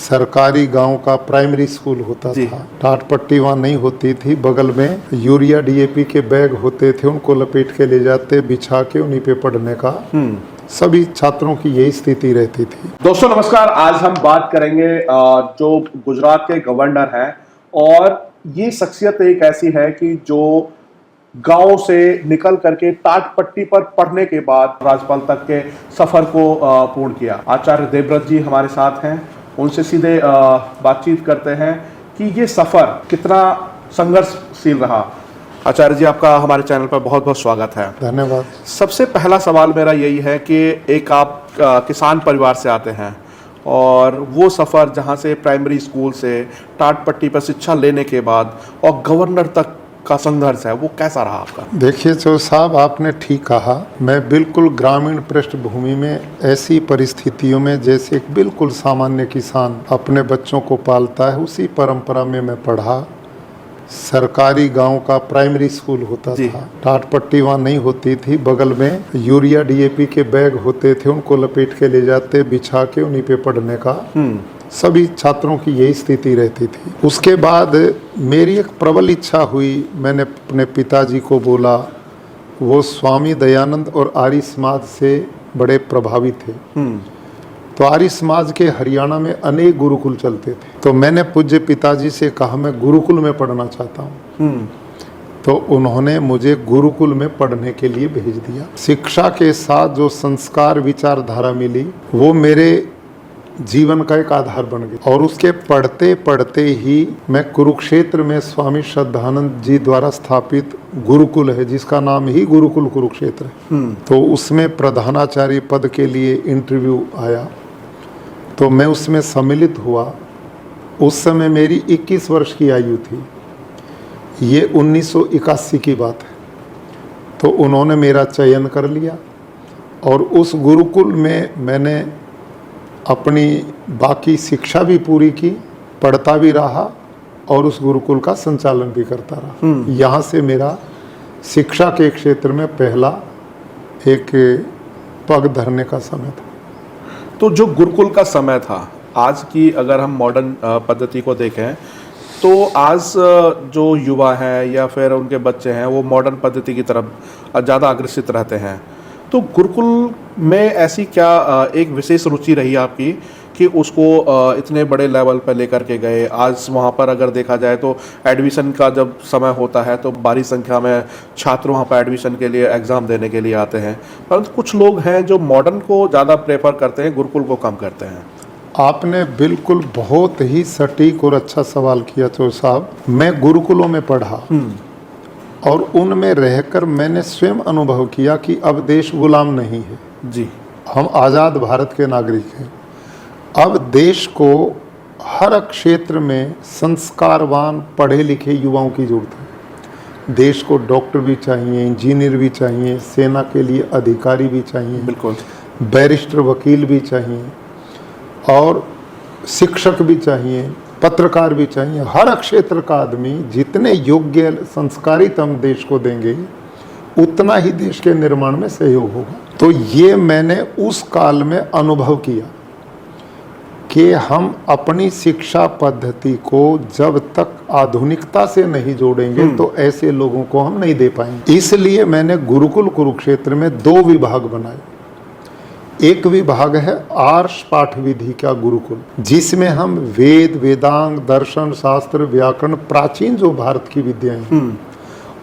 सरकारी गांव का प्राइमरी स्कूल होता था। टाट पट्टी वहाँ नहीं होती थी, बगल में यूरिया डीएपी के बैग होते थे, उनको लपेट के ले जाते, बिछा के उन्हीं पे पढ़ने का सभी छात्रों की यही स्थिति रहती थी। दोस्तों नमस्कार, आज हम बात करेंगे जो गुजरात के गवर्नर हैं, और ये शख्सियत एक ऐसी है कि जो गांव से निकल करके टाट पट्टी पर पढ़ने के बाद राज्यपाल तक के सफर को पूर्ण किया। आचार्य देवव्रत जी हमारे साथ हैं, उनसे सीधे बातचीत करते हैं कि ये सफर कितना संघर्षशील रहा। आचार्य जी, आपका हमारे चैनल पर बहुत बहुत स्वागत है। धन्यवाद। सबसे पहला सवाल मेरा यही है कि एक आप किसान परिवार से आते हैं, और वो सफ़र जहाँ से प्राइमरी स्कूल से टाट पट्टी पर शिक्षा लेने के बाद और गवर्नर तक का संघर्ष है, वो कैसा रहा आपका? देखिए चौधरी साहब, आपने ठीक कहा। मैं बिल्कुल ग्रामीण पृष्ठभूमि में ऐसी परिस्थितियों में जैसे एक बिल्कुल सामान्य किसान अपने बच्चों को पालता है, उसी परंपरा में मैं पढ़ा। सरकारी गांव का प्राइमरी स्कूल होता था। टाट पट्टी वहाँ नहीं होती थी, बगल में यूरिया डीएपी के बैग होते थे, उनको लपेट के ले जाते, बिछा के उन्हीं पे पढ़ने का सभी छात्रों की यही स्थिति रहती थी। उसके बाद मेरी एक प्रबल इच्छा हुई, मैंने अपने पिताजी को बोला। वो स्वामी दयानंद और आर्य समाज से बड़े प्रभावित थे। तो आर्य समाज के हरियाणा में अनेक गुरुकुल चलते थे। तो मैंने पूज्य पिताजी से कहा मैं गुरुकुल में पढ़ना चाहता हूँ। तो उन्होंने मुझे गुरुकुल में पढ़ने के लिए भेज दिया। शिक्षा के साथ जो संस्कार विचारधारा मिली वो मेरे जीवन का एक आधार बन गया। और उसके पढ़ते पढ़ते ही मैं कुरुक्षेत्र में स्वामी श्रद्धानंद जी द्वारा स्थापित गुरुकुल है, जिसका नाम ही गुरुकुल कुरुक्षेत्र है, तो उसमें प्रधानाचार्य पद के लिए इंटरव्यू आया। तो मैं उसमें सम्मिलित हुआ। उस समय मेरी 21 वर्ष की आयु थी। ये 1981 की बात है। तो उन्होंने मेरा चयन कर लिया, और उस गुरुकुल में मैंने अपनी बाकी शिक्षा भी पूरी की, पढ़ता भी रहा और उस गुरुकुल का संचालन भी करता रहा। यहाँ से मेरा शिक्षा के क्षेत्र में पहला एक पग धरने का समय था। तो जो गुरुकुल का समय था, आज की अगर हम मॉडर्न पद्धति को देखें तो आज जो युवा हैं या फिर उनके बच्चे हैं वो मॉडर्न पद्धति की तरफ ज़्यादा अग्रसित रहते हैं। तो गुरुकुल में ऐसी क्या एक विशेष रुचि रही आपकी कि उसको इतने बड़े लेवल पर लेकर के गए? आज वहाँ पर अगर देखा जाए तो एडमिशन का जब समय होता है तो भारी संख्या में छात्र वहाँ पर एडमिशन के लिए एग्ज़ाम देने के लिए आते हैं, परंतु कुछ लोग हैं जो मॉडर्न को ज़्यादा प्रेफर करते हैं, गुरुकुल को कम करते हैं। आपने बिल्कुल बहुत ही सटीक और अच्छा सवाल किया चौधरी साहब। मैं गुरुकुलों में पढ़ा और उनमें रहकर मैंने स्वयं अनुभव किया कि अब देश गुलाम नहीं है जी। हम आज़ाद भारत के नागरिक हैं। अब देश को हर क्षेत्र में संस्कारवान पढ़े लिखे युवाओं की जरूरत है। देश को डॉक्टर भी चाहिए, इंजीनियर भी चाहिए, सेना के लिए अधिकारी भी चाहिए, बिल्कुल, बैरिस्टर वकील भी चाहिए, और शिक्षक भी चाहिए, पत्रकार भी चाहिए। हर क्षेत्र का आदमी जितने योग्य संस्कारित हम देश को देंगे, उतना ही देश के निर्माण में सहयोग होगा। तो ये मैंने उस काल में अनुभव किया कि हम अपनी शिक्षा पद्धति को जब तक आधुनिकता से नहीं जोड़ेंगे तो ऐसे लोगों को हम नहीं दे पाएंगे। इसलिए मैंने गुरुकुल कुरुक्षेत्र में 2 विभाग बनाए। एक विभाग है आर्ष पाठ विधि का गुरुकुल, जिसमें हम वेद, वेदांग, दर्शन, शास्त्र, व्याकरण, प्राचीन जो भारत की विद्याएं हैं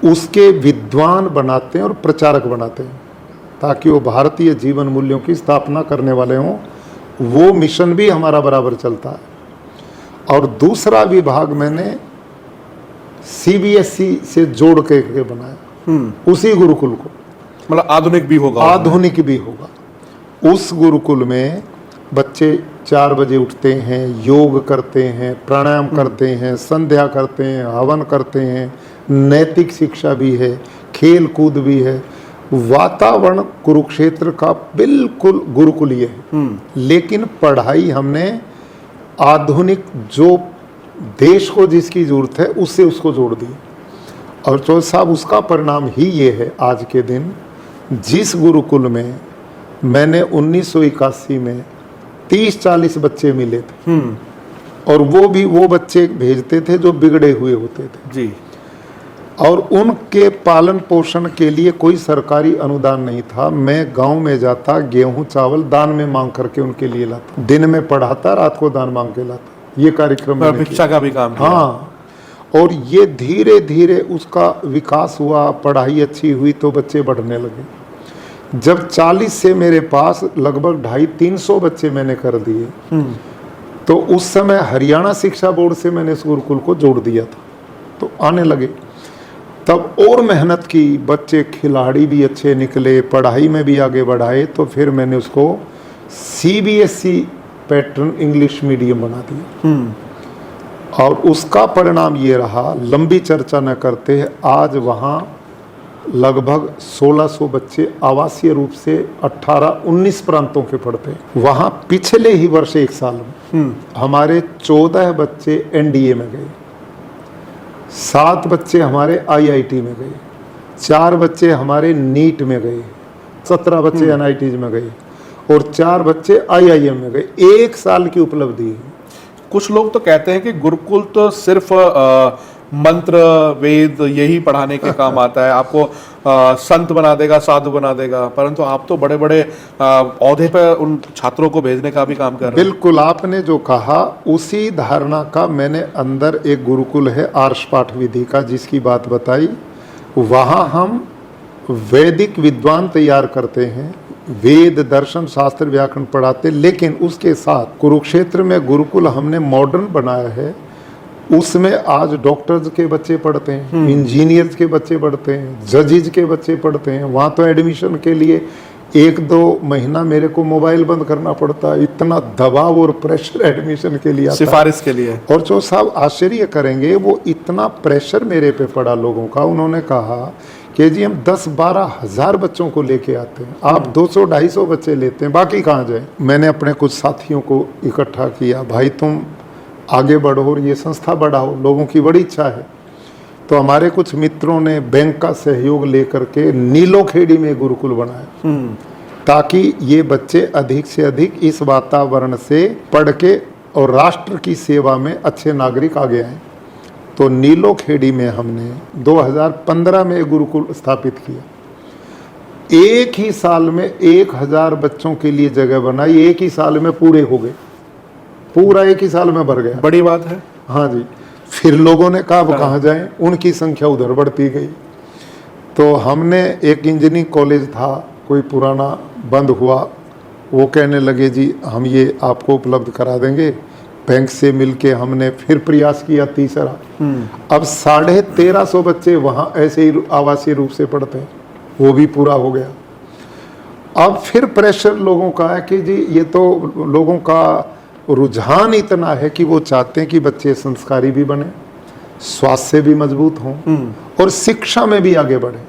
उसके विद्वान बनाते हैं और प्रचारक बनाते हैं, ताकि वो भारतीय जीवन मूल्यों की स्थापना करने वाले हों। वो मिशन भी हमारा बराबर चलता है। और दूसरा विभाग मैंने सीबीएसई से जोड़ के बनाया, उसी गुरुकुल को, मतलब आधुनिक भी होगा। आधुनिक भी होगा। उस गुरुकुल में बच्चे 4 बजे उठते हैं, योग करते हैं, प्राणायाम करते हैं, संध्या करते हैं, हवन करते हैं, नैतिक शिक्षा भी है, खेल कूद भी है। वातावरण कुरुक्षेत्र का बिल्कुल गुरुकुलीय है। लेकिन पढ़ाई हमने आधुनिक जो देश को जिसकी जरूरत है उससे उसको जोड़ दी। और चौधरी साहब, उसका परिणाम ही ये है आज के दिन, जिस गुरुकुल में मैंने 1981 में 30-40 बच्चे मिले थे, और वो भी वो बच्चे भेजते थे जो बिगड़े हुए होते थे जी। और उनके पालन पोषण के लिए कोई सरकारी अनुदान नहीं था। मैं गांव में जाता, गेहूं चावल दान में मांग करके उनके लिए लाता, दिन में पढ़ाता, रात को दान मांग के लाता। ये कार्यक्रम मैंने भिक्षा का भी काम किया। हाँ, और ये धीरे धीरे उसका विकास हुआ, पढ़ाई अच्छी हुई तो बच्चे बढ़ने लगे। जब 40 से मेरे पास लगभग 250-300 बच्चे मैंने कर दिए, तो उस समय हरियाणा शिक्षा बोर्ड से मैंने इस गुरुकुल को जोड़ दिया था, तो आने लगे। तब और मेहनत की, बच्चे खिलाड़ी भी अच्छे निकले, पढ़ाई में भी आगे बढ़ाए, तो फिर मैंने उसको CBSE पैटर्न इंग्लिश मीडियम बना दिया। और उसका परिणाम ये रहा, लंबी चर्चा न करते हैं, आज वहाँ लगभग 1600 बच्चे आवासीय रूप से 18-19 प्रांतों के पढ़ते हैं। वहाँ पिछले ही वर्ष 1 साल में हमारे 14 बच्चे NDA में गए, 7 बच्चे हमारे IIT में गए, 4 बच्चे हमारे नीट में गए, 17 बच्चे NITs में गए और 4 बच्चे IIM में गए। 1 साल की उपलब्धि है। कुछ लोग तो कहते हैं कि गुरुकुल तो सिर्फ मंत्र वेद यही पढ़ाने के काम आता है, आपको संत बना देगा, साधु बना देगा, परंतु आप तो बड़े बड़े औहदे पर उन छात्रों को भेजने का भी काम कर रहे हैं। बिल्कुल, आपने जो कहा उसी धारणा का मैंने अंदर एक गुरुकुल है आर्ष पाठ विधि का, जिसकी बात बताई। वहाँ हम वैदिक विद्वान तैयार करते हैं, वेद दर्शन शास्त्र व्याकरण पढ़ाते, लेकिन उसके साथ कुरुक्षेत्र में गुरुकुल हमने मॉडर्न बनाया है। उसमें आज डॉक्टर्स के बच्चे पढ़ते हैं, इंजीनियर्स के बच्चे पढ़ते हैं, जजेज के बच्चे पढ़ते हैं। वहाँ तो एडमिशन के लिए 1-2 महीना मेरे को मोबाइल बंद करना पड़ता है, इतना दबाव और प्रेशर एडमिशन के लिए आता है, सिफारिश के लिए। और जो साहब आश्चर्य करेंगे, वो इतना प्रेशर मेरे पे पड़ा लोगों का। उन्होंने कहा कि जी हम 10-12 हज़ार बच्चों को लेके आते हैं, आप 200-250 बच्चे लेते हैं, बाकी कहाँ जाए। मैंने अपने कुछ साथियों को इकट्ठा किया, भाई तुम आगे बढ़ो और ये संस्था बढ़ाओ, लोगों की बड़ी इच्छा है। तो हमारे कुछ मित्रों ने बैंक का सहयोग लेकर के नीलोखेड़ी में गुरुकुल बनाया, ताकि ये बच्चे अधिक से अधिक इस वातावरण से पढ़ के और राष्ट्र की सेवा में अच्छे नागरिक आगे आए। तो नीलोखेड़ी में हमने 2015 में एक गुरुकुल स्थापित किया। एक ही साल में 1000 बच्चों के लिए जगह बनाई, एक ही साल में पूरे हो गए, पूरा एक ही साल में भर गया। बड़ी बात है। हाँ जी। फिर लोगों ने कहा अब कहाँ जाएं, उनकी संख्या उधर बढ़ती गई। तो हमने एक इंजीनियरिंग कॉलेज था कोई पुराना, बंद हुआ, वो कहने लगे जी हम ये आपको उपलब्ध करा देंगे। बैंक से मिलके हमने फिर प्रयास किया तीसरा। अब 1350 बच्चे वहाँ ऐसे ही आवासीय रूप से पढ़ते हैं, वो भी पूरा हो गया। अब फिर प्रेशर लोगों का है कि जी ये तो लोगों का रुझान इतना है कि वो चाहते हैं कि बच्चे संस्कारी भी बने, स्वास्थ्य भी मजबूत हों और शिक्षा में भी आगे बढ़े।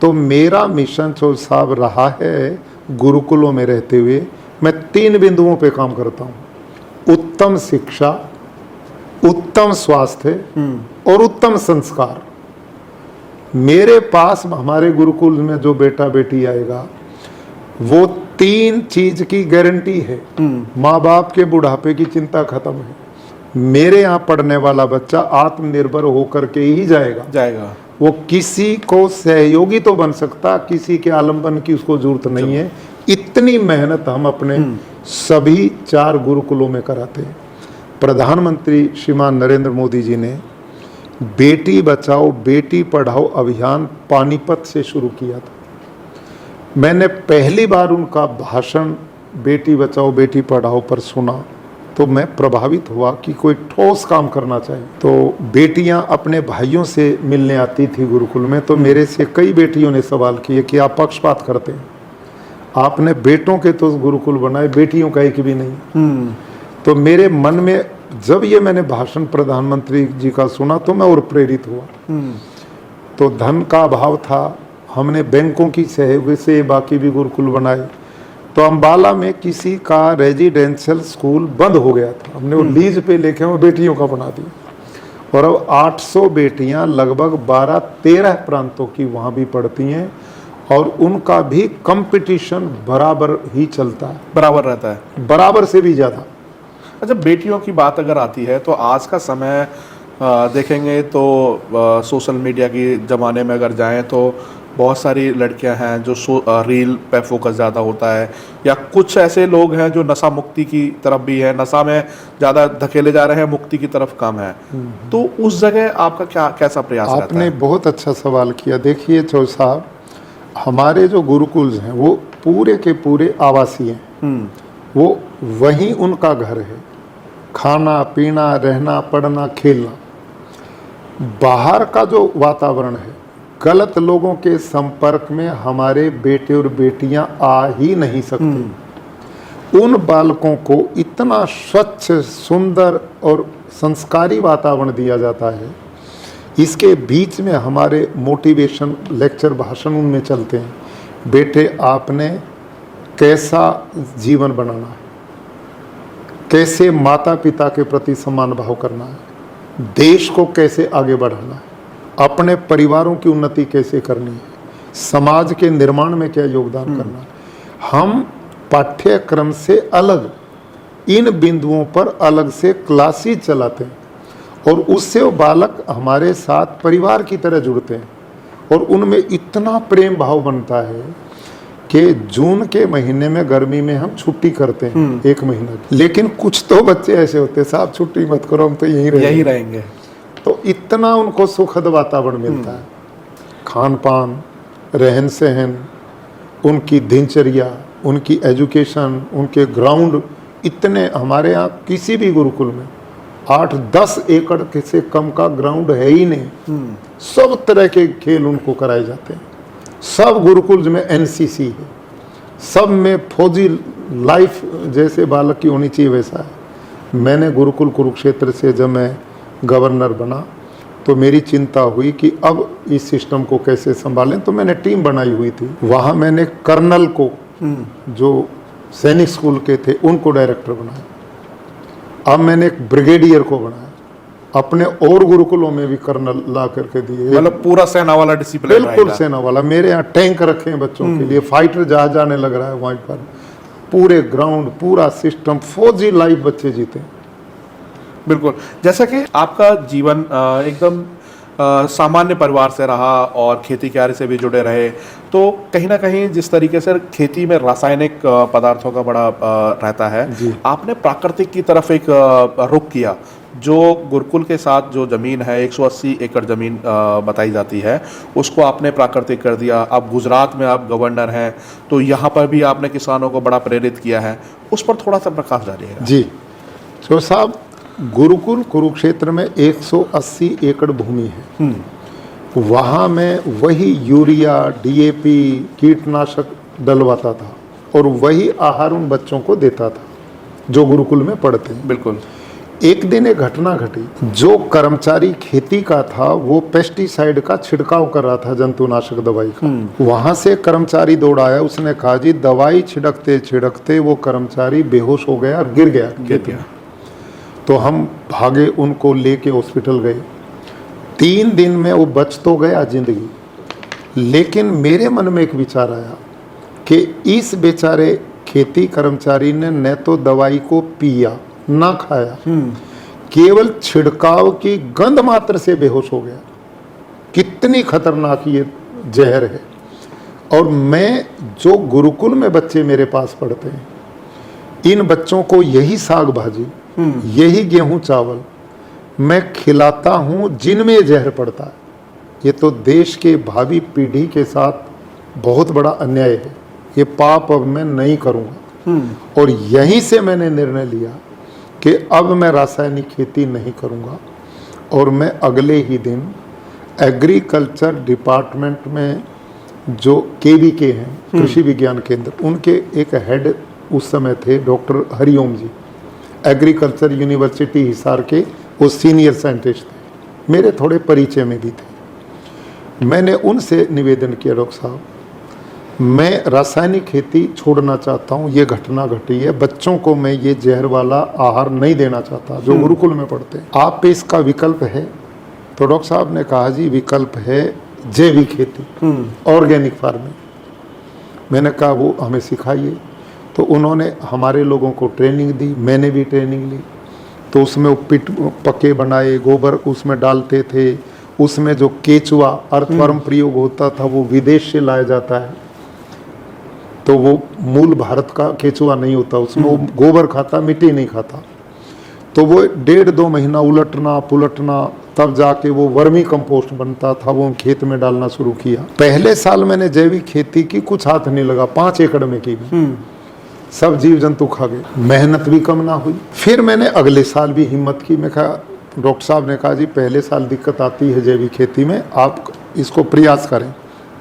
तो मेरा मिशन जो साहब रहा है, गुरुकुलों में रहते हुए मैं 3 बिंदुओं पे काम करता हूँ: उत्तम शिक्षा, उत्तम स्वास्थ्य और उत्तम संस्कार। मेरे पास हमारे गुरुकुल में जो बेटा बेटी आएगा, वो 3 चीज की गारंटी है। माँ बाप के बुढ़ापे की चिंता खत्म है। मेरे यहाँ पढ़ने वाला बच्चा आत्मनिर्भर होकर के ही जाएगा। वो किसी को सहयोगी तो बन सकता, किसी के आलम्बन की उसको जरूरत नहीं है। इतनी मेहनत हम अपने सभी 4 गुरुकुलों में कराते हैं। प्रधानमंत्री श्रीमान नरेंद्र मोदी जी ने बेटी बचाओ बेटी पढ़ाओ अभियान पानीपत से शुरू किया था। मैंने पहली बार उनका भाषण बेटी बचाओ बेटी पढ़ाओ पर सुना तो मैं प्रभावित हुआ कि कोई ठोस काम करना चाहिए। तो बेटियां अपने भाइयों से मिलने आती थी गुरुकुल में, तो मेरे से कई बेटियों ने सवाल किए कि आप पक्षपात करते हैं, आपने बेटों के तो गुरुकुल बनाए, बेटियों का एक भी नहीं। तो मेरे मन में जब ये मैंने भाषण प्रधानमंत्री जी का सुना तो मैं और प्रेरित हुआ। तो धन का अभाव था, हमने बैंकों की सहयोग से बाकी भी गुरुकुल बनाए। तो अम्बाला में किसी का रेजिडेंशियल स्कूल बंद हो गया था, हमने वो लीज पे लेके वो बेटियों का बना दिया। और अब 800 बेटियां लगभग 12-13 प्रांतों की वहाँ भी पढ़ती हैं और उनका भी कंपटीशन बराबर ही चलता है, बराबर रहता है, बराबर से भी ज़्यादा। अच्छा, बेटियों की बात अगर आती है तो आज का समय देखेंगे तो सोशल मीडिया के ज़माने में अगर जाएं तो बहुत सारी लड़कियां हैं जो रील पे फोकस ज़्यादा होता है, या कुछ ऐसे लोग हैं जो नशा मुक्ति की तरफ भी है, नशा में ज़्यादा धकेले जा रहे हैं, मुक्ति की तरफ कम है। तो उस जगह आपका कैसा प्रयास रहता आपने है? बहुत अच्छा सवाल किया। देखिए चौधरी साहब, हमारे जो गुरुकुल हैं वो पूरे के पूरे आवासीय हैं। वो वही उनका घर है। खाना पीना, रहना, पढ़ना, खेलना। बाहर का जो वातावरण है, गलत लोगों के संपर्क में हमारे बेटे और बेटियां आ ही नहीं सकते। उन बालकों को इतना स्वच्छ, सुंदर और संस्कारी वातावरण दिया जाता है। इसके बीच में हमारे मोटिवेशन लेक्चर, भाषण उनमें चलते हैं। बेटे, आपने कैसा जीवन बनाना है, कैसे माता पिता के प्रति सम्मान भाव करना है, देश को कैसे आगे बढ़ाना है, अपने परिवारों की उन्नति कैसे करनी है, समाज के निर्माण में क्या योगदान करना है। हम पाठ्यक्रम से अलग इन बिंदुओं पर अलग से क्लासेस चलाते हैं और उससे वो बालक हमारे साथ परिवार की तरह जुड़ते हैं और उनमें इतना प्रेम भाव बनता है कि जून के महीने में, गर्मी में हम छुट्टी करते हैं 1 महीना की। लेकिन कुछ तो बच्चे ऐसे होते हैं, साहब छुट्टी मत करो, हम तो यहीं रहेंगे। तो इतना उनको सुखद वातावरण मिलता है। खान पान, रहन सहन, उनकी दिनचर्या, उनकी एजुकेशन, उनके ग्राउंड, इतने हमारे यहाँ किसी भी गुरुकुल में 8-10 एकड़ से कम का ग्राउंड है ही नहीं। सब तरह के खेल उनको कराए जाते हैं। सब गुरुकुल में एनसीसी है, सब में फौजी लाइफ जैसे बालक की होनी चाहिए वैसा है। मैंने गुरुकुल कुरुक्षेत्र से जब मैं गवर्नर बना तो मेरी चिंता हुई कि अब इस सिस्टम को कैसे संभालें, तो मैंने टीम बनाई हुई थी। वहाँ मैंने कर्नल को, जो सैनिक स्कूल के थे, उनको डायरेक्टर बनाया। अब मैंने एक ब्रिगेडियर को बनाया। अपने और गुरुकुलों में भी कर्नल ला करके दिए। मतलब पूरा सेना वाला डिसिप्लिन। बिल्कुल सेना वाला। मेरे यहाँ टैंक रखे हैं बच्चों के लिए, फाइटर जहाज आने लग रहा है वहाँ पर। पूरे ग्राउंड, पूरा सिस्टम, फौजी लाइफ बच्चे जीते। बिल्कुल। जैसा कि आपका जीवन एकदम सामान्य परिवार से रहा और खेती कियारी से भी जुड़े रहे, तो कहीं ना कहीं जिस तरीके से खेती में रासायनिक पदार्थों का बड़ा रहता है, आपने प्राकृतिक की तरफ एक रुख किया। जो गुरुकुल के साथ जो ज़मीन है, 180 एकड़ ज़मीन बताई जाती है, उसको आपने प्राकृतिक कर दिया। अब गुजरात में आप गवर्नर हैं, तो यहाँ पर भी आपने किसानों को बड़ा प्रेरित किया है। उस पर थोड़ा सा प्रकाश डालिएगा। जी तो साहब, गुरुकुल कुरुक्षेत्र में 180 एकड़ भूमि है। वहाँ में वही यूरिया, डीएपी, कीटनाशक डलवाता था और वही आहार उन बच्चों को देता था जो गुरुकुल में पढ़ते हैं। बिल्कुल। एक दिन एक घटना घटी। जो कर्मचारी खेती का था वो पेस्टिसाइड का छिड़काव कर रहा था, जंतुनाशक दवाई का। वहां से कर्मचारी दौड़ आया। उसने कहा जी, दवाई छिड़कते छिड़कते वो कर्मचारी बेहोश हो गया और गिर गया। तो हम भागे, उनको लेके हॉस्पिटल गए। 3 दिन में वो बच तो गया जिंदगी, लेकिन मेरे मन में एक विचार आया कि इस बेचारे खेती कर्मचारी ने न तो दवाई को पिया ना खाया, केवल छिड़काव की गंध मात्र से बेहोश हो गया। कितनी खतरनाक ये जहर है। और मैं, जो गुरुकुल में बच्चे मेरे पास पढ़ते हैं, इन बच्चों को यही साग भाजी, यही गेहूं चावल मैं खिलाता हूं जिनमें जहर पड़ता है। ये तो देश के भावी पीढ़ी के साथ बहुत बड़ा अन्याय है। ये पाप अब मैं नहीं करूंगा। और यहीं से मैंने निर्णय लिया कि अब मैं रासायनिक खेती नहीं करूंगा। और मैं अगले ही दिन एग्रीकल्चर डिपार्टमेंट में जो केवीके हैं, कृषि विज्ञान केंद्र, उनके एक हेड उस समय थे डॉक्टर हरिओम जी, एग्रीकल्चर यूनिवर्सिटी हिसार के वो सीनियर साइंटिस्ट थे, मेरे थोड़े परिचय में भी थे। मैंने उनसे निवेदन किया, डॉक्टर साहब मैं रासायनिक खेती छोड़ना चाहता हूँ, ये घटना घटी है, बच्चों को मैं ये जहर वाला आहार नहीं देना चाहता जो गुरुकुल में पढ़ते हैं, आप पे इसका विकल्प है? तो डॉक्टर साहब ने कहा जी विकल्प है जैविक खेती, ऑर्गेनिक फार्मिंग। मैंने कहा वो हमें सिखाइए। तो उन्होंने हमारे लोगों को ट्रेनिंग दी, मैंने भी ट्रेनिंग ली। तो उसमें वो पिट पके बनाए, गोबर उसमें डालते थे। उसमें जो केचुआ अर्थवर्म प्रयोग होता था वो विदेश से लाया जाता है, तो वो मूल भारत का केचुआ नहीं होता, उसमें वो गोबर खाता, मिट्टी नहीं खाता। तो वो 1.5-2 महीना उलटना पुलटना, तब जाके वो वर्मी कंपोस्ट बनता था, वो खेत में डालना शुरू किया। पहले साल मैंने जैविक खेती की, कुछ हाथ नहीं लगा, 5 एकड़ में की, सब जीव जंतु खा गए, मेहनत भी कम ना हुई। फिर मैंने अगले साल भी हिम्मत की, मैं कहा, डॉक्टर साहब ने कहा जी पहले साल दिक्कत आती है जैविक खेती में, आप इसको प्रयास करें।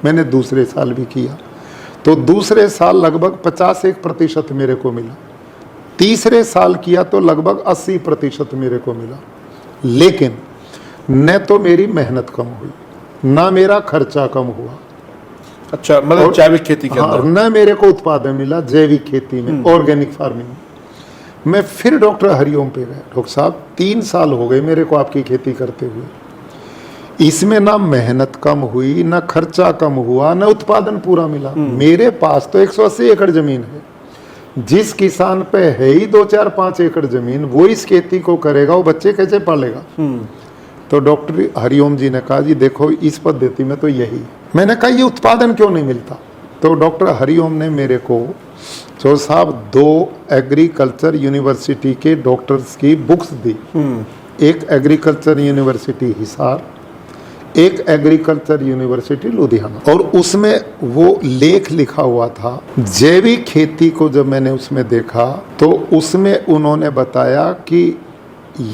मैंने दूसरे साल भी किया, तो दूसरे साल लगभग 51% मेरे को मिला। तीसरे साल किया तो लगभग 80% मेरे को मिला। लेकिन न तो मेरी मेहनत कम हुई, ना मेरा खर्चा कम हुआ। अच्छा, मतलब जैविक खेती के अंदर? न मेरे को उत्पादन मिला जैविक खेती में, ऑर्गेनिक फार्मिंग में। मैं फिर डॉक्टर हरिओम पे गया, डॉक्टर साहब 3 साल हो गए मेरे को आपकी खेती करते हुए, इसमें ना मेहनत कम हुई, ना खर्चा कम हुआ, ना उत्पादन पूरा मिला। मेरे पास तो 180 एकड़ जमीन है, जिस किसान पे है ही 2, 4, 5 एकड़ जमीन, वो इस खेती को करेगा, वो बच्चे कैसे पालेगा? तो डॉक्टर हरिओम जी ने कहा जी देखो इस पद्धति में तो यही। मैंने कहा ये उत्पादन क्यों नहीं मिलता? तो डॉक्टर हरिओम ने मेरे को जो साहब 2 एग्रीकल्चर यूनिवर्सिटी के डॉक्टर्स की बुक्स दी, एक एग्रीकल्चर यूनिवर्सिटी हिसार, एक एग्रीकल्चर यूनिवर्सिटी लुधियाना, और उसमें वो लेख लिखा हुआ था जैविक खेती को। जब मैंने उसमें देखा तो उसमें उन्होंने बताया कि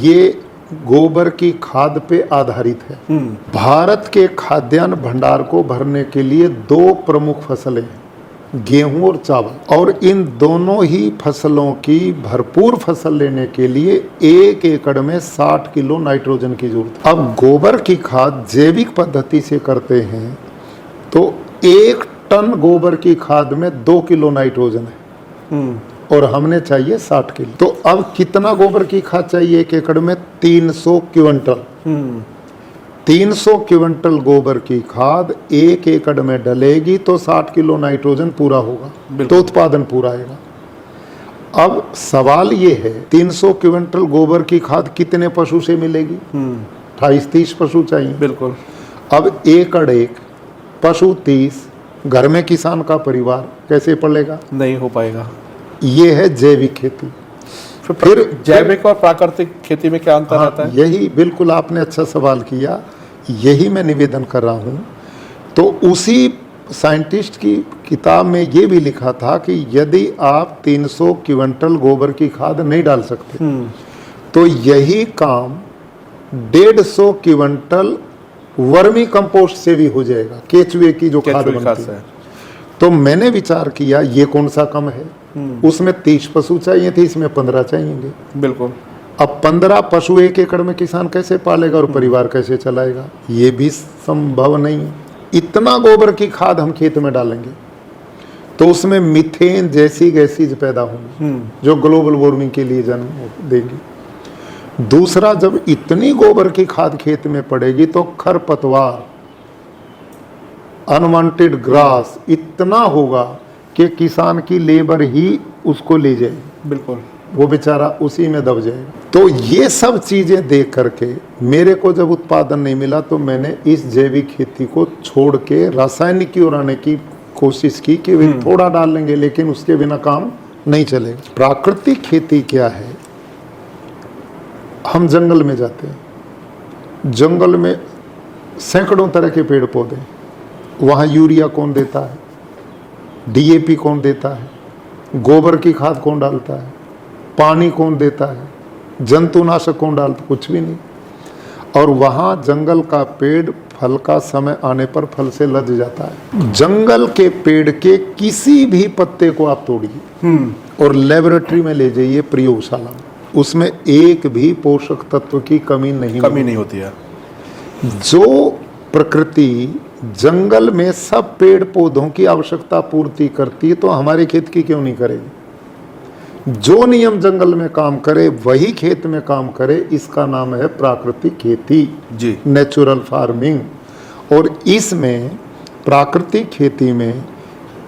ये गोबर की खाद पे आधारित है। भारत के खाद्यान्न भंडार को भरने के लिए 2 प्रमुख फसलें हैं, गेहूं और चावल, और इन दोनों ही फसलों की भरपूर फसल लेने के लिए 1 एकड़ में 60 किलो नाइट्रोजन की जरूरत। अब गोबर की खाद जैविक पद्धति से करते हैं तो 1 टन गोबर की खाद में 2 किलो नाइट्रोजन है, और हमने चाहिए 60 किलो। तो अब कितना गोबर की खाद चाहिए 1 एकड़ में? 300 क्विंटल। 300 क्विंटल गोबर की खाद 1 एकड़ में डलेगी तो 60 किलो नाइट्रोजन पूरा होगा, तो उत्पादन पूरा आएगा। अब सवाल ये है 300 क्विंटल गोबर की खाद कितने पशु से मिलेगी? 28-30 पशु चाहिए। बिल्कुल। अब एकड़ 1, पशु 30, घर में किसान का परिवार कैसे पलेगा? नहीं हो पाएगा। ये है जैविक खेती। फिर जैविक और प्राकृतिक खेती में क्या अंतर आता है? यही बिल्कुल आपने अच्छा सवाल किया, यही मैं निवेदन कर रहा हूँ। तो उसी साइंटिस्ट की किताब में ये भी लिखा था कि यदि आप 300 क्विंटल गोबर की खाद नहीं डाल सकते तो यही काम 150 क्विंटल वर्मी कंपोस्ट से भी हो जाएगा, केचुए की जो खाद बनती है। तो मैंने विचार किया ये कौन सा कम है, उसमें 30 पशु चाहिए थे, इसमें 15 चाहिए। बिल्कुल। अब 15 पशु 1 एकड़ में किसान कैसे पालेगा और परिवार कैसे चलाएगा? ये भी संभव नहीं है। इतना गोबर की खाद हम खेत में डालेंगे तो उसमें मीथेन जैसी गैसेज पैदा होंगी जो ग्लोबल वार्मिंग के लिए जन्म देंगी। दूसरा, जब इतनी गोबर की खाद खेत में पड़ेगी तो खरपतवार, अनवांटेड ग्रास इतना होगा कि किसान की लेबर ही उसको ले जाएगी। बिल्कुल। वो बेचारा उसी में दब जाएगा। तो ये सब चीजें देख करके मेरे को जब उत्पादन नहीं मिला तो मैंने इस जैविक खेती को छोड़ के रासायनिक की ओर आने की कोशिश की कि वे थोड़ा डाल लेंगे लेकिन उसके बिना काम नहीं चलेगा। प्राकृतिक खेती क्या है? हम जंगल में जाते हैं, जंगल में सैकड़ों तरह के पेड़ पौधे, वहाँ यूरिया कौन देता है, डीएपी कौन देता है, गोबर की खाद कौन डालता है, पानी कौन देता है, जंतुनाशक कौन डालता? कुछ भी नहीं। और वहाँ जंगल का पेड़ फल का समय आने पर फल से लद जाता है। जंगल के पेड़ के किसी भी पत्ते को आप तोड़िए और लेबोरेटरी में ले जाइए प्रयोगशाला में, उसमें एक भी पोषक तत्व की कमी नहीं होती है। जो प्रकृति जंगल में सब पेड़ पौधों की आवश्यकता पूर्ति करती है तो हमारे खेत की क्यों नहीं करेगी? जो नियम जंगल में काम करे वही खेत में काम करे, इसका नाम है प्राकृतिक खेती जी, नेचुरल फार्मिंग। और इसमें प्राकृतिक खेती में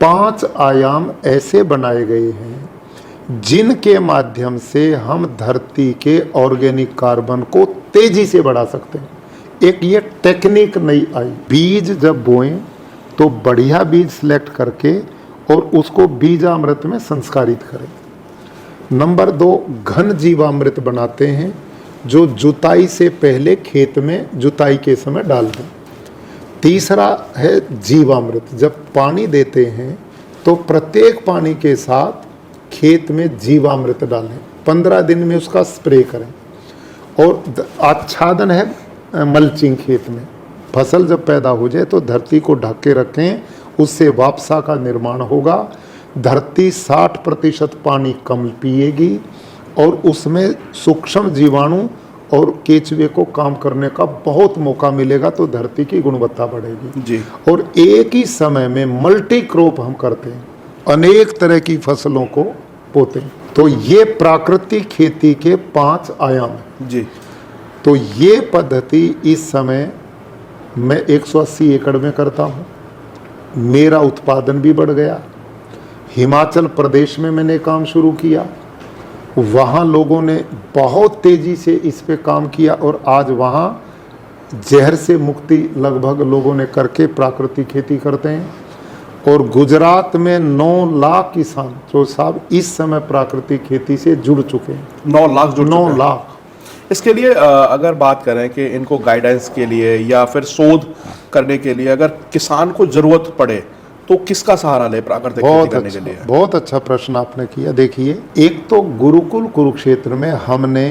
5 आयाम ऐसे बनाए गए हैं जिनके माध्यम से हम धरती के ऑर्गेनिक कार्बन को तेजी से बढ़ा सकते हैं। एक ये टेक्निक नई आई, बीज जब बोएं तो बढ़िया बीज सिलेक्ट करके और उसको बीजामृत में संस्कारित करें। नंबर 2, घन जीवामृत बनाते हैं जो जुताई से पहले खेत में जुताई के समय डाल दें। तीसरा है जीवामृत, जब पानी देते हैं तो प्रत्येक पानी के साथ खेत में जीवामृत डालें, 15 दिन में उसका स्प्रे करें। और आच्छादन है मल्चिंग, खेत में फसल जब पैदा हो जाए तो धरती को ढक के रखें, उससे वापसा का निर्माण होगा। धरती 60% पानी कम पिएगी और उसमें सूक्ष्म जीवाणु और केचुए को काम करने का बहुत मौका मिलेगा, तो धरती की गुणवत्ता बढ़ेगी जी। और एक ही समय में मल्टी क्रॉप हम करते हैं, अनेक तरह की फसलों को बोते हैं। तो ये प्राकृतिक खेती के 5 आयाम हैं जी। तो ये पद्धति इस समय मैं 180 एकड़ में करता हूँ। मेरा उत्पादन भी बढ़ गया। हिमाचल प्रदेश में मैंने काम शुरू किया, वहाँ लोगों ने बहुत तेज़ी से इस पे काम किया और आज वहाँ जहर से मुक्ति लगभग लोगों ने करके प्राकृतिक खेती करते हैं। और गुजरात में 9 लाख किसान जो साहब इस समय प्राकृतिक खेती से जुड़ चुके हैं। 9 लाख जुड़ चुके 9 हैं। लाख। इसके लिए अगर बात करें कि इनको गाइडेंस के लिए या फिर शोध करने के लिए अगर किसान को जरूरत पड़े तो किसका सहारा ले प्राकृतिक खेती करने के लिए? बहुत अच्छा प्रश्न आपने किया। देखिए, एक तो गुरुकुल कुरुक्षेत्र में हमने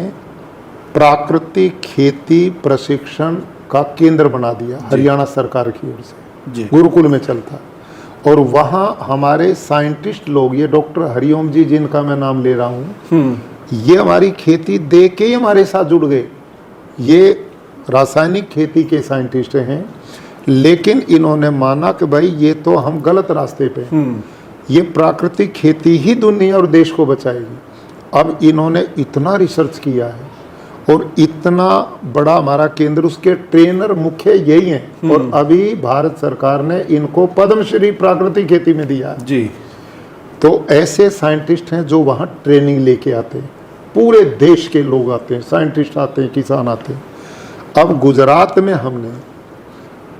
प्राकृतिक खेती प्रशिक्षण का केंद्र बना दिया, हरियाणा सरकार की ओर से जी। गुरुकुल में चलता है। और वहाँ हमारे साइंटिस्ट लोग, ये डॉक्टर हरिओम जी जिनका मैं नाम ले रहा हूँ, ये हमारी खेती देख के ही हमारे साथ जुड़ गए। ये रासायनिक खेती के साइंटिस्ट हैं, लेकिन इन्होंने माना कि भाई ये तो हम गलत रास्ते पे हैं, ये प्राकृतिक खेती ही दुनिया और देश को बचाएगी। अब इन्होंने इतना रिसर्च किया है और इतना बड़ा हमारा केंद्र, उसके ट्रेनर मुख्य यही हैं। और अभी भारत सरकार ने इनको पद्मश्री प्राकृतिक खेती में दिया है जी। तो ऐसे साइंटिस्ट हैं जो वहाँ ट्रेनिंग लेके आते हैं, पूरे देश के लोग आते हैं, साइंटिस्ट आते हैं, किसान आते हैं। अब गुजरात में हमने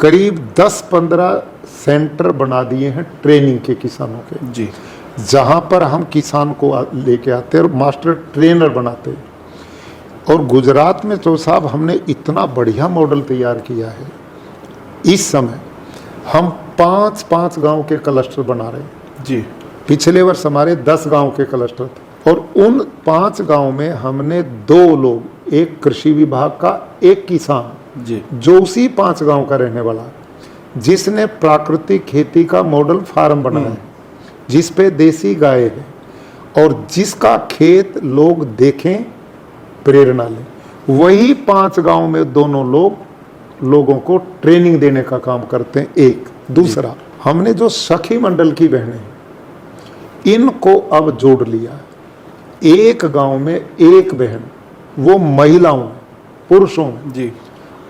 करीब 10-15 सेंटर बना दिए हैं ट्रेनिंग के किसानों के जी। जहाँ पर हम किसान को लेके आते हैं और मास्टर ट्रेनर बनाते हैं। और गुजरात में तो साहब हमने इतना बढ़िया मॉडल तैयार किया है, इस समय हम 5-5 गांव के क्लस्टर बना रहे हैं जी। पिछले वर्ष हमारे 10 गांव के क्लस्टर थे और उन 5 गांव में हमने 2 लोग, एक कृषि विभाग का, एक किसान जी। जो उसी 5 गांव का रहने वाला है, जिसने प्राकृतिक खेती का मॉडल फार्म बनाया है, जिस पे देसी गाय है और जिसका खेत लोग देखें, प्रेरणा लें। वही 5 गांव में दोनों लोगों को ट्रेनिंग देने का काम करते हैं। एक दूसरा, हमने जो सखी मंडल की बहनें हैं इनको अब जोड़ लिया। एक गांव में एक बहन, वो महिलाओं में, पुरुषों में जी।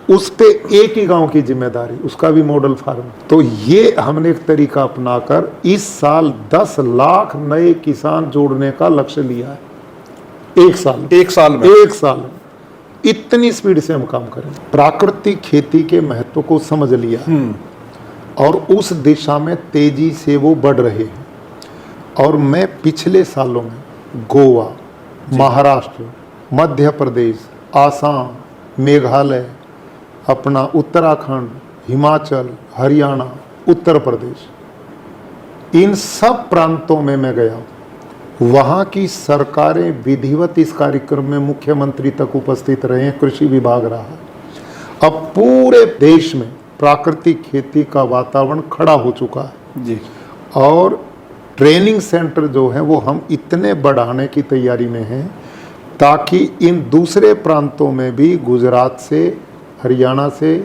उस पे एक ही गांव की जिम्मेदारी, उसका भी मॉडल फार्म। तो ये हमने एक तरीका अपनाकर इस साल 10 लाख नए किसान जोड़ने का लक्ष्य लिया है। एक साल में इतनी स्पीड से हम काम करें। प्राकृतिक खेती के महत्व को समझ लिया और उस दिशा में तेजी से वो बढ़ रहे हैं। और मैं पिछले सालों में गोवा, महाराष्ट्र, मध्य प्रदेश, आसाम, मेघालय, अपना उत्तराखंड, हिमाचल, हरियाणा, उत्तर प्रदेश, इन सब प्रांतों में मैं गया। वहाँ की सरकारें विधिवत इस कार्यक्रम में मुख्यमंत्री तक उपस्थित रहे हैं, कृषि विभाग रहा। अब पूरे देश में प्राकृतिक खेती का वातावरण खड़ा हो चुका है जी। और ट्रेनिंग सेंटर जो है वो हम इतने बढ़ाने की तैयारी में हैं ताकि इन दूसरे प्रांतों में भी, गुजरात से, हरियाणा से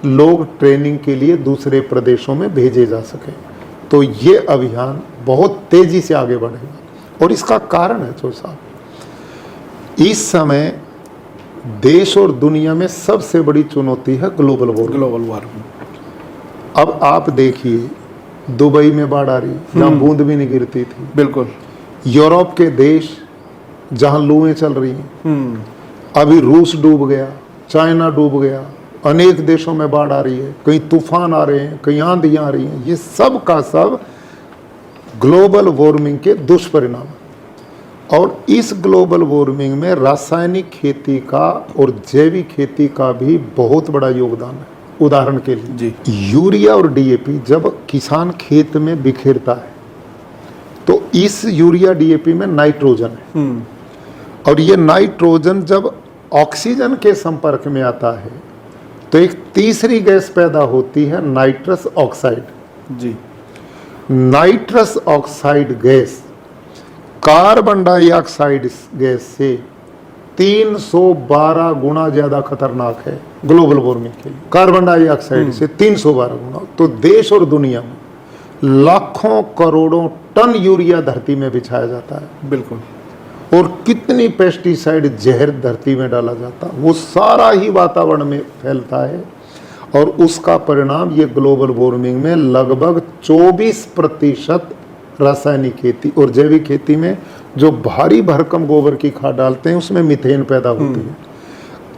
लोग ट्रेनिंग के लिए दूसरे प्रदेशों में भेजे जा सकें। तो ये अभियान बहुत तेजी से आगे बढ़ेगा और इसका कारण है जो साहब, इस समय देश और दुनिया में सबसे बड़ी चुनौती है ग्लोबल वार्मिंग। अब आप देखिए, दुबई में बाढ़ आ रही, जहाँ बूंद भी नहीं गिरती थी। बिल्कुल। यूरोप के देश जहां लूएं चल रही हैं, अभी रूस डूब गया, चाइना डूब गया, अनेक देशों में बाढ़ आ रही है, कहीं तूफान आ रहे हैं, कहीं आंधियां आ रही हैं, ये सब का सब ग्लोबल वार्मिंग के दुष्परिणाम हैं। और इस ग्लोबल वार्मिंग में रासायनिक खेती का और जैविक खेती का भी बहुत बड़ा योगदान है। उदाहरण के लिए जी। यूरिया और डीएपी जब किसान खेत में बिखेरता है तो इस यूरिया डीएपी में नाइट्रोजन है, और ये नाइट्रोजन जब ऑक्सीजन के संपर्क में आता है तो एक तीसरी गैस पैदा होती है, नाइट्रस ऑक्साइड। जी। Nitrous oxide gas carbon dioxide gas से 312 गुना ज्यादा खतरनाक है ग्लोबल वार्मिंग के लिए, कार्बन डाइऑक्साइड से 312 गुना। तो देश और दुनिया में लाखों करोड़ों टन यूरिया धरती में बिछाया जाता है, बिल्कुल। और कितनी पेस्टिसाइड जहर धरती में डाला जाता है, वो सारा ही वातावरण में फैलता है, और उसका परिणाम ये ग्लोबल वार्मिंग में लगभग 24% रासायनिक खेती और जैविक खेती में जो भारी भरकम गोबर की खाद डालते हैं उसमें मीथेन पैदा होती है।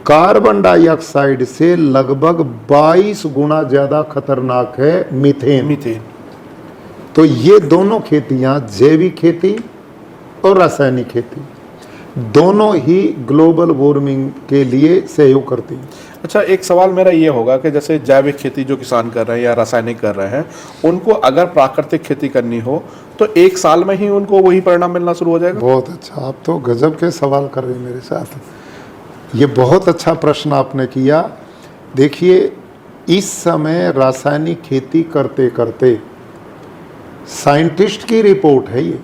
कार्बन डाइऑक्साइड से लगभग 22 गुना ज्यादा खतरनाक है मीथेन। तो ये दोनों खेतियां, जैविक खेती और रासायनिक खेती, दोनों ही ग्लोबल वार्मिंग के लिए सहयोग करती हैं। अच्छा, एक सवाल मेरा ये होगा कि जैसे जैविक खेती जो किसान कर रहे हैं या रासायनिक कर रहे हैं, उनको अगर प्राकृतिक खेती करनी हो तो एक साल में ही उनको वही परिणाम मिलना शुरू हो जाएगा? बहुत अच्छा, आप तो गजब के सवाल कर रहे हैं मेरे साथ। ये बहुत अच्छा प्रश्न आपने किया। देखिए, इस समय रासायनिक खेती करते करते साइंटिस्ट की रिपोर्ट है ये,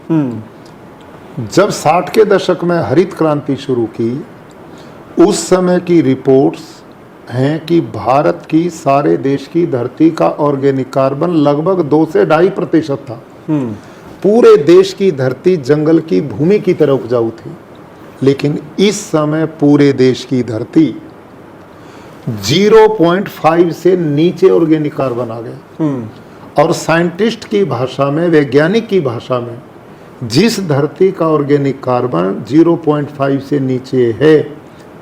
जब 60 के दशक में हरित क्रांति शुरू की, उस समय की रिपोर्ट्स हैं कि भारत की सारे देश की धरती का ऑर्गेनिक कार्बन लगभग 2 से 2.5% था। पूरे देश की धरती जंगल की भूमि की तरह उपजाऊ थी, लेकिन इस समय पूरे देश की धरती 0.5 से नीचे ऑर्गेनिक कार्बन आ गया। और साइंटिस्ट की भाषा में, वैज्ञानिक की भाषा में, जिस धरती का ऑर्गेनिक कार्बन 0.5 से नीचे है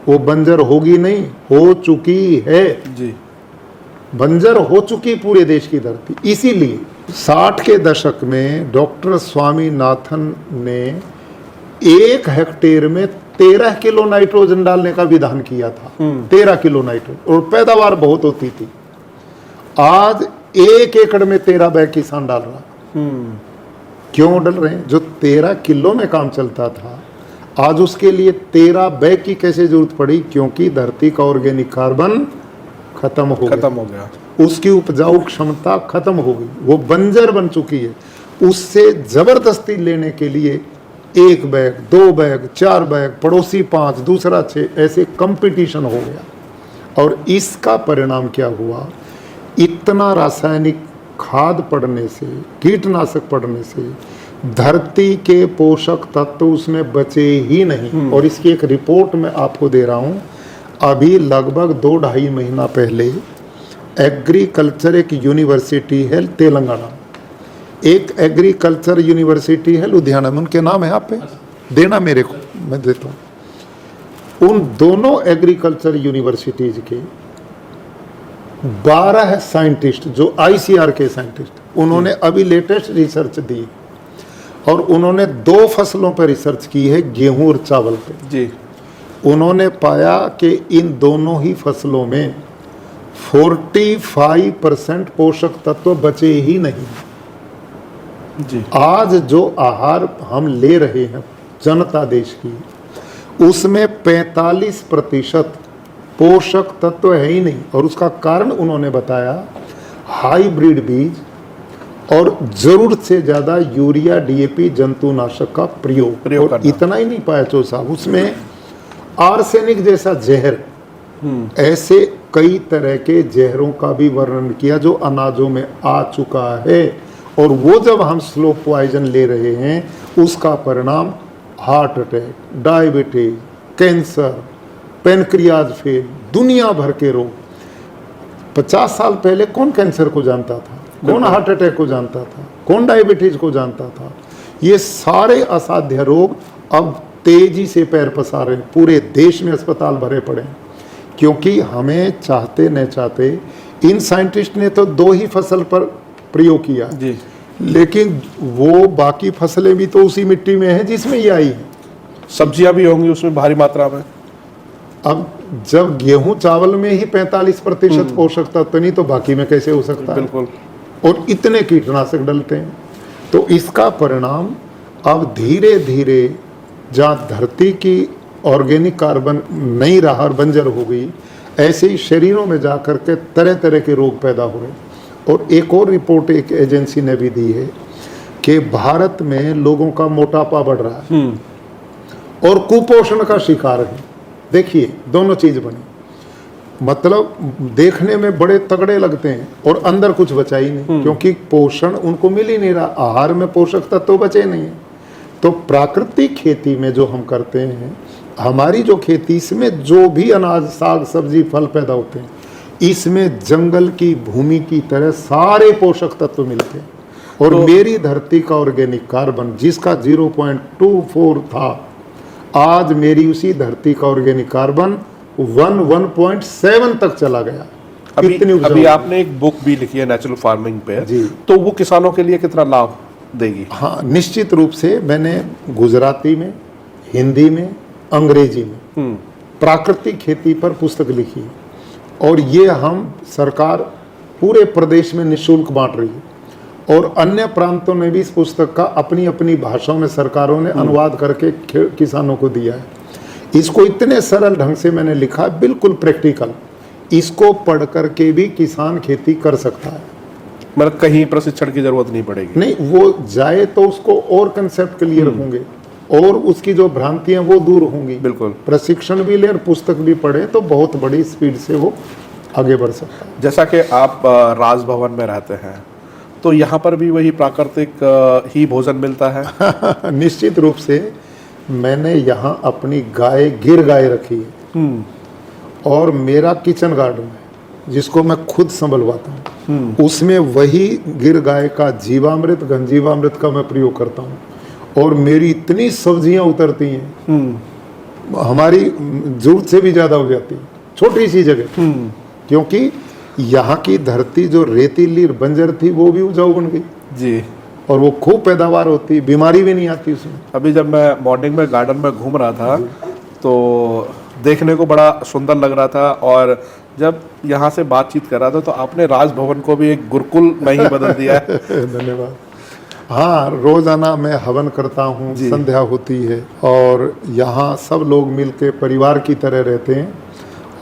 वो बंजर होगी नहीं, हो चुकी है जी। बंजर हो चुकी पूरे देश की धरती। इसीलिए 60 के दशक में डॉक्टर स्वामीनाथन ने 1 हेक्टेयर में 13 किलो नाइट्रोजन डालने का विधान किया था। 13 किलो नाइट्रोजन, और पैदावार बहुत होती थी। आज 1 एकड़ में 13 बैग किसान डाल रहा। क्यों डाल रहे हैं? जो 13 किलो में काम चलता था, आज उसके लिए 13 बैग की कैसे जरूरत पड़ी? क्योंकि धरती का ऑर्गेनिक कार्बन खत्म हो गया, उसकी उपजाऊ क्षमता खत्म हो गई, वो बंजर बन चुकी है। उससे जबरदस्ती लेने के लिए 1 बैग, 2 बैग, 4 बैग, पड़ोसी 5, दूसरा 6, ऐसे कंपटीशन हो गया। और इसका परिणाम क्या हुआ? इतना रासायनिक खाद पड़ने से, कीटनाशक पड़ने से धरती के पोषक तत्व उसमें बचे ही नहीं। और इसकी एक रिपोर्ट मैं आपको दे रहा हूँ। अभी लगभग 2-2.5 महीना पहले एग्रीकल्चर एक यूनिवर्सिटी है तेलंगाना, एक एग्रीकल्चर यूनिवर्सिटी है लुधियाना में, उनके नाम है आप पे देना मेरे को, मैं देता हूँ। उन दोनों एग्रीकल्चर यूनिवर्सिटीज के 12 साइंटिस्ट, जो ICAR के साइंटिस्ट, उन्होंने अभी लेटेस्ट रिसर्च दी, और उन्होंने 2 फसलों पर रिसर्च की है, गेहूं और चावल पे जी। उन्होंने पाया कि इन दोनों ही फसलों में 45% पोषक तत्व बचे ही नहीं जी। आज जो आहार हम ले रहे हैं जनता देश की, उसमें 45% पोषक तत्व है ही नहीं। और उसका कारण उन्होंने बताया हाइब्रिड बीज और जरूरत से ज्यादा यूरिया, डीएपी, जंतुनाशक का प्रयोग और करना। इतना ही नहीं पाया चो साहब, उसमें आर्सेनिक जैसा जहर, ऐसे कई तरह के जहरों का भी वर्णन किया जो अनाजों में आ चुका है। और वो जब हम स्लो पॉइजन ले रहे हैं, उसका परिणाम heart attack, diabetes, cancer, pancreas fail, दुनिया भर के रोग। 50 साल पहले कौन कैंसर को जानता था? कौन हार्ट अटैक को जानता था? कौन डायबिटीज को जानता था? ये सारे असाध्य रोग अब तेजी से पैर पसार रहे हैं, पूरे देश में अस्पताल भरे पड़े हैं। क्योंकि हमें चाहते न चाहते इन साइंटिस्ट ने तो 2 ही फसल पर प्रयोग किया जी। लेकिन वो बाकी फसलें भी तो उसी मिट्टी में हैं जिसमें ये आई हैं। सब्जियां भी होंगी उसमें भारी मात्रा में। अब जब गेहूं चावल में ही 45% पोषक तत्व नहीं तो बाकी में कैसे हो सकता है? बिल्कुल। और इतने कीटनाशक डलते हैं। तो इसका परिणाम अब धीरे धीरे जहाँ धरती की ऑर्गेनिक कार्बन नहीं रहा और बंजर हो गई, ऐसे ही शरीरों में जा कर के तरह तरह के रोग पैदा हो रहे। और एक और रिपोर्ट एक एजेंसी ने भी दी है कि भारत में लोगों का मोटापा बढ़ रहा है और कुपोषण का शिकार है। देखिए दोनों चीज बनी, मतलब देखने में बड़े तगड़े लगते हैं और अंदर कुछ बचा ही नहीं, क्योंकि पोषण उनको मिल ही नहीं रहा, आहार में पोषक तत्व तो बचे नहीं है। तो प्राकृतिक खेती में जो हम करते हैं, हमारी जो खेती, इसमें जो भी अनाज साग सब्जी फल पैदा होते हैं, इसमें जंगल की भूमि की तरह सारे पोषक तत्व मिलते हैं। और तो मेरी धरती का ऑर्गेनिक कार्बन जिसका 0.24 था, आज मेरी उसी धरती का ऑर्गेनिक कार्बन 1.7 तक चला गया। अभी आपने एक बुक भी लिखी है नेचुरल फार्मिंग पे जी, तो वो किसानों के लिए कितना लाभ देगी? हाँ, निश्चित रूप से मैंने गुजराती में, हिंदी में, अंग्रेजी में प्राकृतिक खेती पर पुस्तक लिखी है और ये हम सरकार पूरे प्रदेश में निःशुल्क बांट रही है। और अन्य प्रांतों में भी इस पुस्तक का अपनी अपनी भाषाओं में सरकारों ने अनुवाद करके किसानों को दिया है। इसको इतने सरल ढंग से मैंने लिखा है, बिल्कुल प्रैक्टिकल। इसको पढ़ करके भी किसान खेती कर सकता है, मतलब कहीं प्रशिक्षण की जरूरत नहीं पड़ेगी। नहीं, वो जाए तो उसको और कंसेप्ट क्लियर होंगे और उसकी जो भ्रांतियां वो दूर होंगी। बिल्कुल। प्रशिक्षण भी ले और पुस्तक भी पढ़े तो बहुत बड़ी स्पीड से वो आगे बढ़ सकता है। जैसा कि आप राजभवन में रहते हैं, तो यहाँ पर भी वही प्राकृतिक ही भोजन मिलता है? निश्चित रूप से। मैंने यहाँ अपनी गिर गाय रखी है और मेरा किचन गार्डन है जिसको मैं खुद संभलवाता हूँ। उसमें वही गिर गाय का जीवामृत, घनजीवामृत का मैं प्रयोग करता हूँ और मेरी इतनी सब्जियां उतरती हैं, हमारी जरूरत से भी ज्यादा हो जाती है छोटी सी जगह। क्योंकि यहाँ की धरती जो रेतीली बंजर थी वो भी उपजाऊ बन गई जी, और वो खूब पैदावार होती, बीमारी भी नहीं आती उसमें। अभी जब मैं मॉर्निंग में गार्डन में घूम रहा था तो देखने को बड़ा सुंदर लग रहा था, और जब यहाँ से बातचीत कर रहा था तो आपने राजभवन को भी एक गुरुकुल में ही बदल दिया है। धन्यवाद। हाँ, रोजाना मैं हवन करता हूँ, संध्या होती है और यहाँ सब लोग मिलके परिवार की तरह रहते हैं।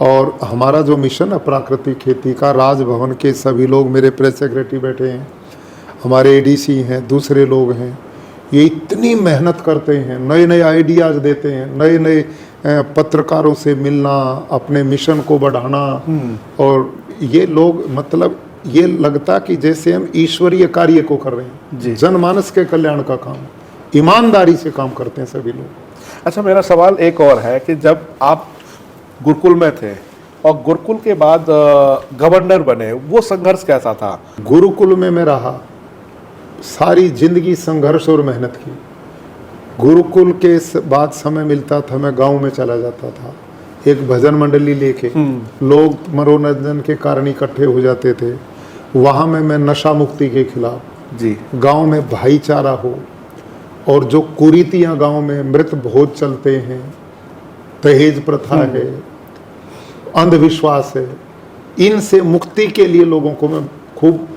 और हमारा जो मिशन है प्राकृतिक खेती का, राजभवन के सभी लोग, मेरे प्रेस सेक्रेटरी बैठे हैं, हमारे एडीसी हैं, दूसरे लोग हैं, ये इतनी मेहनत करते हैं, नए नए आइडियाज़ देते हैं, नए नए पत्रकारों से मिलना, अपने मिशन को बढ़ाना। और ये लोग, मतलब ये लगता कि जैसे हम ईश्वरीय कार्य को कर रहे हैं, जनमानस के कल्याण का काम, ईमानदारी से काम करते हैं सभी लोग। अच्छा, मेरा सवाल एक और है कि जब आप गुरुकुल में थे और गुरुकुल के बाद गवर्नर बने, वो संघर्ष कैसा था? गुरुकुल में मैं रहा, सारी जिंदगी संघर्ष और मेहनत की। गुरुकुल के बाद समय मिलता था, मैं गांव में चला जाता था, एक भजन मंडली लेके लोग मनोरंजन के कारण इकट्ठे हो जाते थे। वहाँ में मैं नशा मुक्ति के खिलाफ जी, गांव में भाईचारा हो, और जो कुरीतियाँ गांव में मृत भोज चलते हैं, दहेज प्रथा है, अंधविश्वास है, इनसे मुक्ति के लिए लोगों को मैं खूब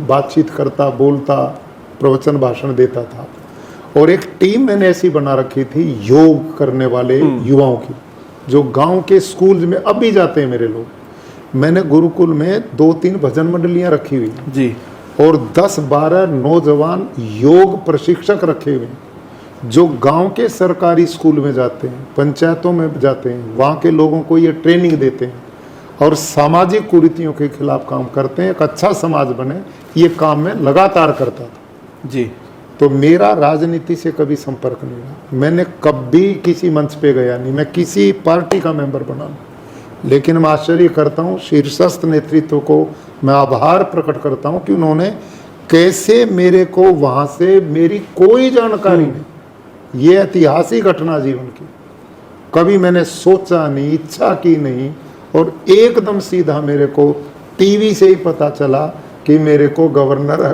बातचीत करता, बोलता, प्रवचन भाषण देता था। और एक टीम मैंने ऐसी बना रखी थी योग करने वाले युवाओं की, जो गांव के स्कूल में अब भी जाते हैं मेरे लोग। मैंने गुरुकुल में 2-3 भजन मंडलियां रखी हुई जी, और 10-12 नौजवान योग प्रशिक्षक रखे हुए हैं, जो गांव के सरकारी स्कूल में जाते हैं, पंचायतों में जाते हैं, वहाँ के लोगों को ये ट्रेनिंग देते हैं और सामाजिक कुरीतियों के खिलाफ काम करते हैं, एक अच्छा समाज बने, ये काम मैं लगातार करता था जी। तो मेरा राजनीति से कभी संपर्क नहीं रहा। मैंने कभी किसी मंच पे गया नहीं, मैं किसी पार्टी का मेंबर बना नहीं। लेकिन मैं आश्चर्य करता हूँ, शीर्षस्थ नेतृत्व को मैं आभार प्रकट करता हूँ कि उन्होंने कैसे मेरे को वहां से मेरी कोई जानकारी नहीं, ये ऐतिहासिक घटना जीवन की, कभी मैंने सोचा नहीं, इच्छा की नहीं, और एकदम सीधा मेरे को टीवी से ही पता चला कि मेरे को गवर्नर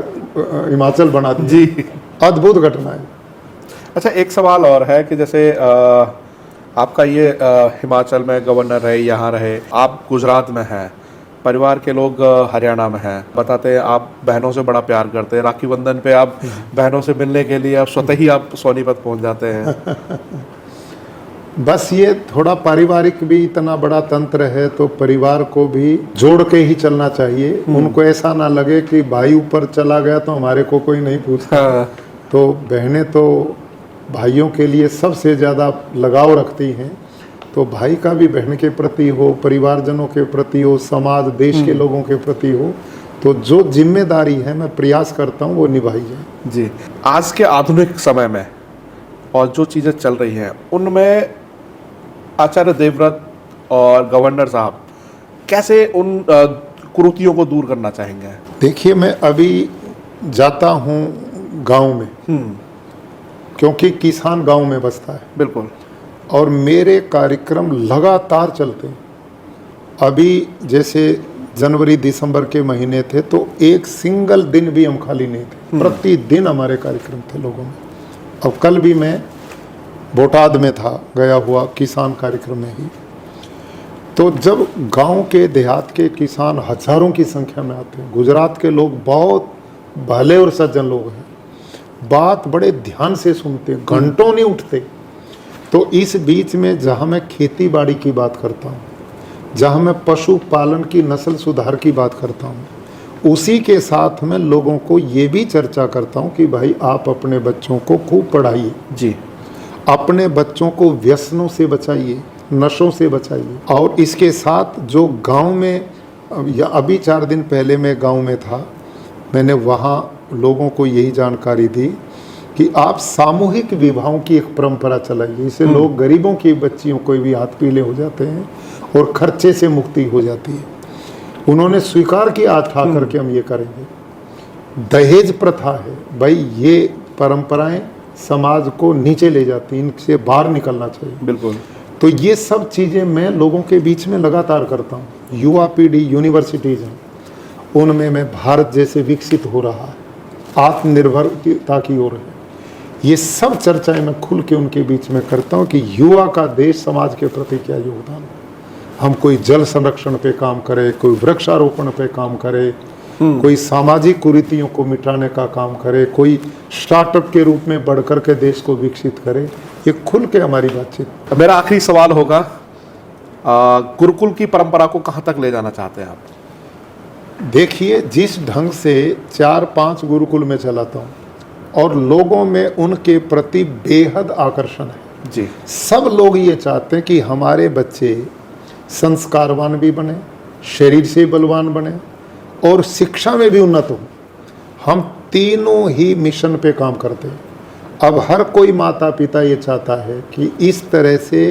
हिमाचल बना दिया। जी, अद्भुत घटना है। अच्छा, एक सवाल और है कि जैसे आपका ये हिमाचल में गवर्नर रहे, यहाँ रहे, आप गुजरात में हैं, परिवार के लोग हरियाणा में हैं, बताते हैं आप बहनों से बड़ा प्यार करते हैं, राखी बंधन पे आप बहनों से मिलने के लिए आप स्वतः ही आप सोनीपत पहुंच जाते हैं। बस ये थोड़ा पारिवारिक भी इतना बड़ा तंत्र है, तो परिवार को भी जोड़ के ही चलना चाहिए। उनको ऐसा ना लगे कि भाई ऊपर चला गया तो हमारे को कोई नहीं पूछता। हाँ। तो बहनें तो भाइयों के लिए सबसे ज़्यादा लगाव रखती हैं, तो भाई का भी बहन के प्रति हो, परिवारजनों के प्रति हो, समाज देश के लोगों के प्रति हो, तो जो जिम्मेदारी है मैं प्रयास करता हूँ वो निभाई जाए। जी, आज के आधुनिक समय में और जो चीज़ें चल रही हैं उनमें आचार्य देवव्रत और गवर्नर साहब कैसे उन कुरीतियों को दूर करना चाहेंगे? देखिए, मैं अभी जाता हूँ गांव में, क्योंकि किसान गांव में बसता है, बिल्कुल, और मेरे कार्यक्रम लगातार चलते हैं। अभी जैसे जनवरी दिसंबर के महीने थे तो एक सिंगल दिन भी हम खाली नहीं थे, प्रतिदिन हमारे कार्यक्रम थे लोगों में। अब कल भी मैं बोटाद में था, गया हुआ किसान कार्यक्रम में ही। तो जब गांव के देहात के किसान हजारों की संख्या में आते हैं, गुजरात के लोग बहुत भले और सज्जन लोग हैं, बात बड़े ध्यान से सुनते, घंटों नहीं उठते। तो इस बीच में जहाँ मैं खेती बाड़ी की बात करता हूँ, जहाँ मैं पशुपालन की नस्ल सुधार की बात करता हूँ, उसी के साथ में लोगों को ये भी चर्चा करता हूँ कि भाई आप अपने बच्चों को खूब पढ़ाइए जी, अपने बच्चों को व्यसनों से बचाइए, नशों से बचाइए। और इसके साथ जो गांव में, या अभी 4 दिन पहले मैं गांव में था, मैंने वहाँ लोगों को यही जानकारी दी कि आप सामूहिक विवाहों की एक परंपरा चलाइए। इससे लोग, गरीबों की बच्चियों को भी हाथ पीले हो जाते हैं और खर्चे से मुक्ति हो जाती है। उन्होंने स्वीकार किया, आज खा करके हम ये करेंगे। दहेज प्रथा है भाई, ये परंपराएं समाज को नीचे ले जाती हैं, इनसे बाहर निकलना चाहिए। बिल्कुल। तो ये सब चीज़ें मैं लोगों के बीच में लगातार करता हूँ। युवा पीढ़ी यूनिवर्सिटीज़ हैं, उनमें मैं भारत जैसे विकसित हो रहा है, आत्मनिर्भरता की ओर है, ये सब चर्चाएं मैं खुल के उनके बीच में करता हूँ कि युवा का देश समाज के प्रति क्या योगदान है। हम कोई जल संरक्षण पे काम करें, कोई वृक्षारोपण पे काम करें, कोई सामाजिक कुरीतियों को मिटाने का काम करे, कोई स्टार्टअप के रूप में बढ़कर के देश को विकसित करे। ये खुल के हमारी बातचीत। मेरा आखिरी सवाल होगा, गुरुकुल की परंपरा को कहाँ तक ले जाना चाहते हैं आप? देखिए, जिस ढंग से 4-5 गुरुकुल में चलाता हूँ और लोगों में उनके प्रति बेहद आकर्षण है जी, सब लोग ये चाहते हैं कि हमारे बच्चे संस्कारवान भी बने, शरीर से बलवान बने और शिक्षा में भी उन्नत हो। हम तीनों ही मिशन पे काम करते हैं। अब हर कोई माता पिता ये चाहता है कि इस तरह से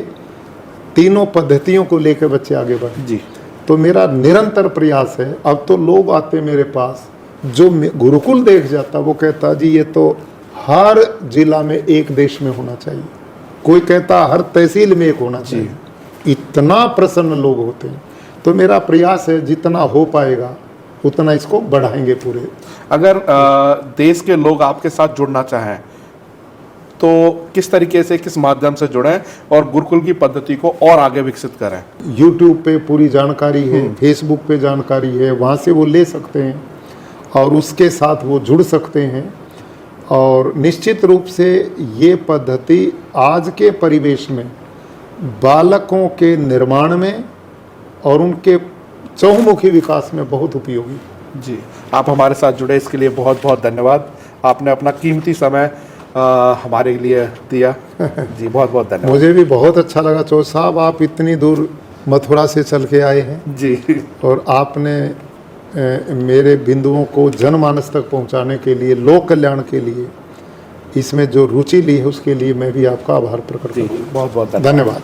तीनों पद्धतियों को लेकर बच्चे आगे बढ़ें जी। तो मेरा निरंतर प्रयास है। अब तो लोग आते मेरे पास, जो गुरुकुल देख जाता वो कहता जी ये तो हर जिला में एक देश में होना चाहिए, कोई कहता हर तहसील में एक होना चाहिए। इतना प्रसन्न लोग होते हैं। तो मेरा प्रयास है जितना हो पाएगा उतना इसको बढ़ाएंगे पूरे। अगर देश के लोग आपके साथ जुड़ना चाहें तो किस तरीके से, किस माध्यम से जुड़ें और गुरुकुल की पद्धति को और आगे विकसित करें? यूट्यूब पे पूरी जानकारी है, फेसबुक पे जानकारी है, वहाँ से वो ले सकते हैं और उसके साथ वो जुड़ सकते हैं। और निश्चित रूप से ये पद्धति आज के परिवेश में बालकों के निर्माण में और उनके चहुमुखी विकास में बहुत उपयोगी। जी, आप हमारे साथ जुड़े इसके लिए बहुत बहुत धन्यवाद। आपने अपना कीमती समय हमारे लिए दिया। जी, बहुत बहुत धन्यवाद। मुझे भी बहुत अच्छा लगा चौधरी साहब, आप इतनी दूर मथुरा से चल के आए हैं जी, और आपने मेरे बिंदुओं को जनमानस तक पहुंचाने के लिए, लोक कल्याण के लिए इसमें जो रुचि ली है उसके लिए मैं भी आपका आभार प्रकट करता हूं। बहुत बहुत धन्यवाद।